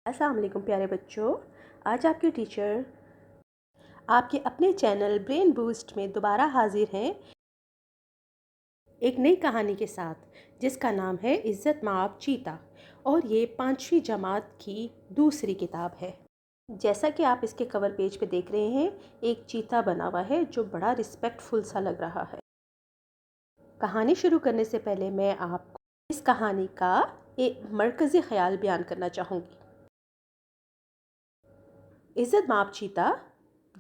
السلام علیکم پیارے بچوں، آج آپ کے ٹیچر آپ کے اپنے چینل برین بوسٹ میں دوبارہ حاضر ہیں ایک نئی کہانی کے ساتھ جس کا نام ہے عزت مآب چیتا، اور یہ 5ویں جماعت کی دوسری کتاب ہے۔ جیسا کہ آپ اس کے کور پیج پہ دیکھ رہے ہیں، ایک چیتا بنا ہوا ہے جو بڑا رسپیکٹ فل سا لگ رہا ہے۔ کہانی شروع کرنے سے پہلے میں آپ کو اس کہانی کا ایک مرکزی خیال بیان کرنا چاہوں گی۔ عزت مآب چیتا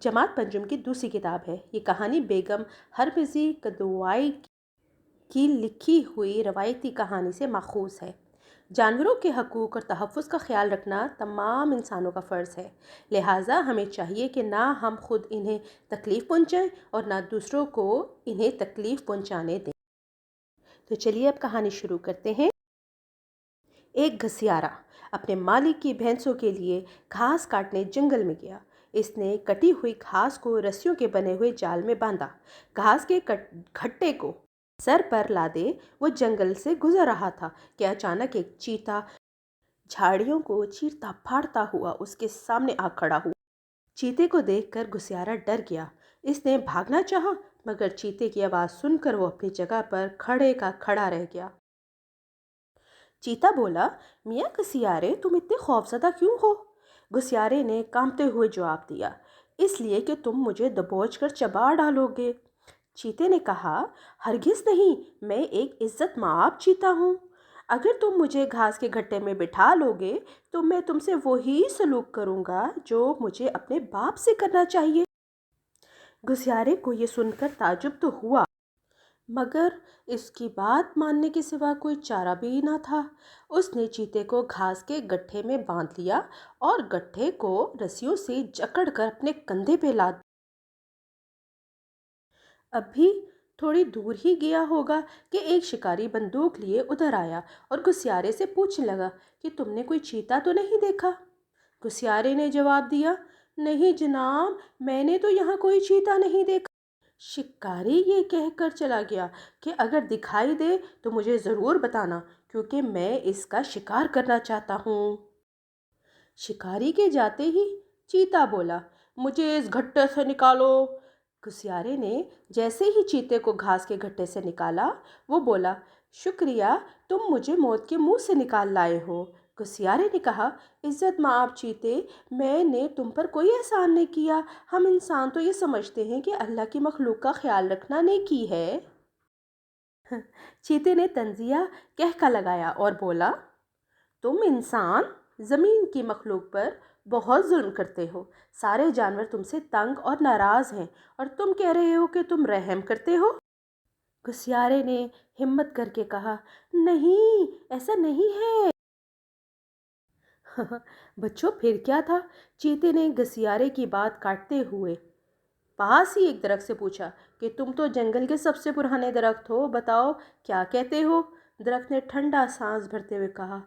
جماعت پنجم کی دوسری کتاب ہے۔ یہ کہانی بیگم ہرمزی کدوائی کی لکھی ہوئی روایتی کہانی سے ماخوذ ہے۔ جانوروں کے حقوق اور تحفظ کا خیال رکھنا تمام انسانوں کا فرض ہے، لہٰذا ہمیں چاہیے کہ نہ ہم خود انہیں تکلیف پہنچائیں اور نہ دوسروں کو انہیں تکلیف پہنچانے دیں۔ تو چلیے اب کہانی شروع کرتے ہیں۔ ایک گھسیارا اپنے مالک کی بھینسوں کے لیے گھاس کاٹنے جنگل میں گیا۔ اس نے کٹی ہوئی گھاس کو رسیوں کے بنے ہوئے جال میں باندھا۔ گھاس کے گھٹے کو سر پر لادے وہ جنگل سے گزر رہا تھا کہ اچانک ایک چیتا جھاڑیوں کو چیرتا پھاڑتا ہوا اس کے سامنے آ کھڑا ہوا۔ چیتے کو دیکھ کر گھسیارا ڈر گیا۔ اس نے بھاگنا چاہا، مگر چیتے کی آواز سن کر وہ اپنی جگہ پر کھڑے کا کھڑا رہ گیا۔ چیتا بولا، میاں گھسیارے، تم اتنے خوفزدہ کیوں ہو؟ گھسیارے نے کانپتے ہوئے جواب دیا، اس لیے کہ تم مجھے دبوچ کر چبا ڈالو گے۔ چیتے نے کہا، ہرگز نہیں، میں ایک عزت مآب چیتا ہوں۔ اگر تم مجھے گھاس کے گھٹے میں بٹھا لو گے تو میں تم سے وہی سلوک کروں گا جو مجھے اپنے باپ سے کرنا چاہیے۔ گھسیارے کو یہ سن کر تعجب تو ہوا، مگر اس کی بات ماننے کے سوا کوئی چارہ بھی نہ تھا۔ اس نے چیتے کو گھاس کے گٹھے میں باندھ لیا اور گٹھے کو رسیوں سے جکڑ کر اپنے کندھے پہ لاد۔ ابھی تھوڑی دور ہی گیا ہوگا کہ ایک شکاری بندوق لیے ادھر آیا اور گھسیارے سے پوچھنے لگا کہ تم نے کوئی چیتا تو نہیں دیکھا؟ گھسیارے نے جواب دیا، نہیں جناب، میں نے تو یہاں کوئی چیتا نہیں دیکھا۔ شکاری یہ کہہ کر چلا گیا کہ اگر دکھائی دے تو مجھے ضرور بتانا، کیونکہ میں اس کا شکار کرنا چاہتا ہوں۔ شکاری کے جاتے ہی چیتا بولا، مجھے اس گھٹے سے نکالو۔ گھسیارے نے جیسے ہی چیتے کو گھاس کے گھٹے سے نکالا، وہ بولا، شکریہ، تم مجھے موت کے منہ سے نکال لائے ہو۔ گھسیارے نے کہا، عزت مآب چیتے، میں نے تم پر کوئی احسان نہیں کیا۔ ہم انسان تو یہ سمجھتے ہیں کہ اللہ کی مخلوق کا خیال رکھنا نیکی ہے۔ چیتے نے طنزیہ کہکا لگایا اور بولا، تم انسان زمین کی مخلوق پر بہت ظلم کرتے ہو۔ سارے جانور تم سے تنگ اور ناراض ہیں اور تم کہہ رہے ہو کہ تم رحم کرتے ہو۔ گھسیارے نے ہمت کر کے کہا، نہیں، ایسا نہیں ہے۔ بچوں، پھر کیا تھا؟ چیتے نے گھسیارے کی بات کاٹتے ہوئے پاس ہی ایک درخت سے پوچھا کہ تم تو جنگل کے سب سے پرانے درخت ہو، بتاؤ کیا کہتے ہو؟ درخت نے ٹھنڈا سانس بھرتے ہوئے کہا،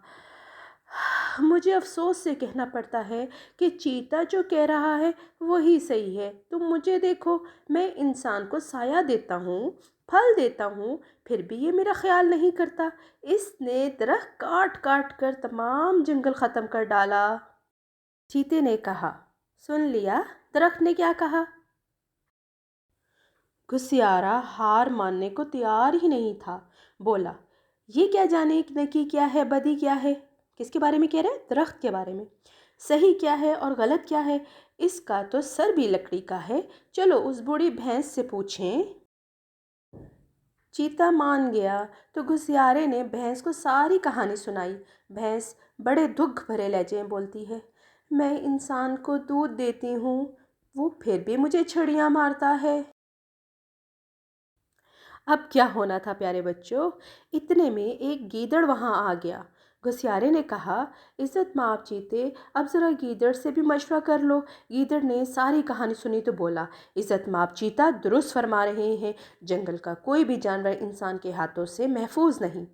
مجھے افسوس سے کہنا پڑتا ہے کہ چیتا جو کہہ رہا ہے وہی صحیح ہے۔ تم مجھے دیکھو، میں انسان کو سایہ دیتا ہوں، پھل دیتا ہوں، پھر بھی یہ میرا خیال نہیں کرتا۔ اس نے درخت کاٹ کاٹ کر تمام جنگل ختم کر ڈالا۔ چیتے نے کہا، سن لیا درخت نے کیا کہا؟ گھسیارا ہار ماننے کو تیار ہی نہیں تھا، بولا، یہ کیا جانے نیکی کیا ہے، بدی کیا ہے؟ کس کے بارے میں کہہ رہے ہیں؟ درخت کے بارے میں۔ صحیح کیا ہے اور غلط کیا ہے؟ اس کا تو سر بھی لکڑی کا ہے، چلو اس بوڑھی بھینس سے پوچھیں۔ چیتا مان گیا تو گھسیارے نے بھینس کو ساری کہانی سنائی۔ بھینس بڑے دکھ بھرے لہجے میں بولتی ہے، میں انسان کو دودھ دیتی ہوں، وہ پھر بھی مجھے چھڑیاں مارتا ہے۔ اب کیا ہونا تھا پیارے بچوں؟ اتنے میں ایک گیدڑ وہاں آ گیا۔ گھسیارے نے کہا، عزت مآب چیتے، اب ذرا گیدڑ سے بھی مشورہ کر لو۔ گیدڑ نے ساری کہانی سنی تو بولا، عزت مآب چیتا درست فرما رہے ہیں، جنگل کا کوئی بھی جانور انسان کے ہاتھوں سے محفوظ نہیں۔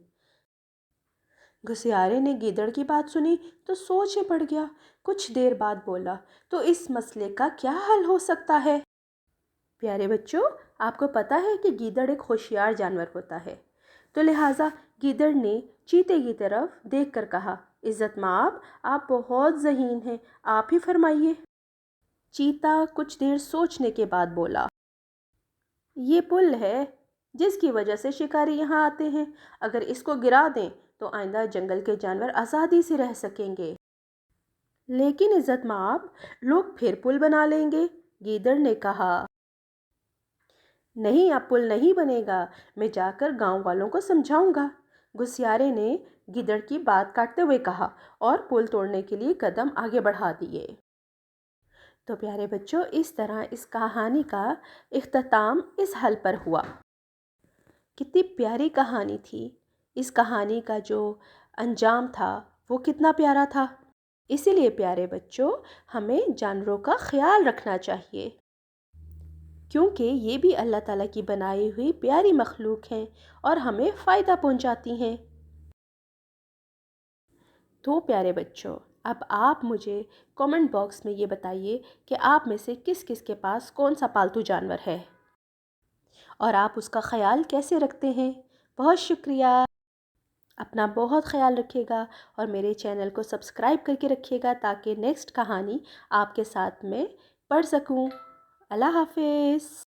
گھسیارے نے گیدڑ کی بات سنی تو سوچ میں پڑ گیا۔ کچھ دیر بعد بولا، تو اس مسئلے کا کیا حل ہو سکتا ہے؟ پیارے بچوں، آپ کو پتہ ہے کہ گیدڑ ایک ہوشیار جانور ہوتا ہے، تو لہٰذا گیدڑ نے چیتے کی طرف دیکھ کر کہا، عزت مآب، آپ بہت ذہین ہیں، آپ ہی فرمائیے۔ چیتا کچھ دیر سوچنے کے بعد بولا، یہ پل ہے جس کی وجہ سے شکاری یہاں آتے ہیں۔ اگر اس کو گرا دیں تو آئندہ جنگل کے جانور آزادی سے رہ سکیں گے۔ لیکن عزت مآب، لوگ پھر پل بنا لیں گے، گیدڑ نے کہا۔ نہیں، اب پل نہیں بنے گا، میں جا کر گاؤں والوں کو سمجھاؤں گا، گسیارے نے گیدڑ کی بات کاٹتے ہوئے کہا اور پل توڑنے کے لیے قدم آگے بڑھا دیے۔ تو پیارے بچوں، اس طرح اس کہانی کا اختتام اس حل پر ہوا۔ کتنی پیاری کہانی تھی۔ اس کہانی کا جو انجام تھا وہ کتنا پیارا تھا۔ اسی لیے پیارے بچوں، ہمیں جانوروں کا خیال رکھنا چاہیے، کیونکہ یہ بھی اللہ تعالیٰ کی بنائی ہوئی پیاری مخلوق ہیں اور ہمیں فائدہ پہنچاتی ہیں۔ تو پیارے بچوں، اب آپ مجھے کامنٹ باکس میں یہ بتائیے کہ آپ میں سے کس کس کے پاس کون سا پالتو جانور ہے اور آپ اس کا خیال کیسے رکھتے ہیں۔ بہت شکریہ۔ اپنا بہت خیال رکھیے گا اور میرے چینل کو سبسکرائب کر کے رکھیے گا تاکہ نیکسٹ کہانی آپ کے ساتھ میں پڑھ سکوں۔ اللہ حافظ۔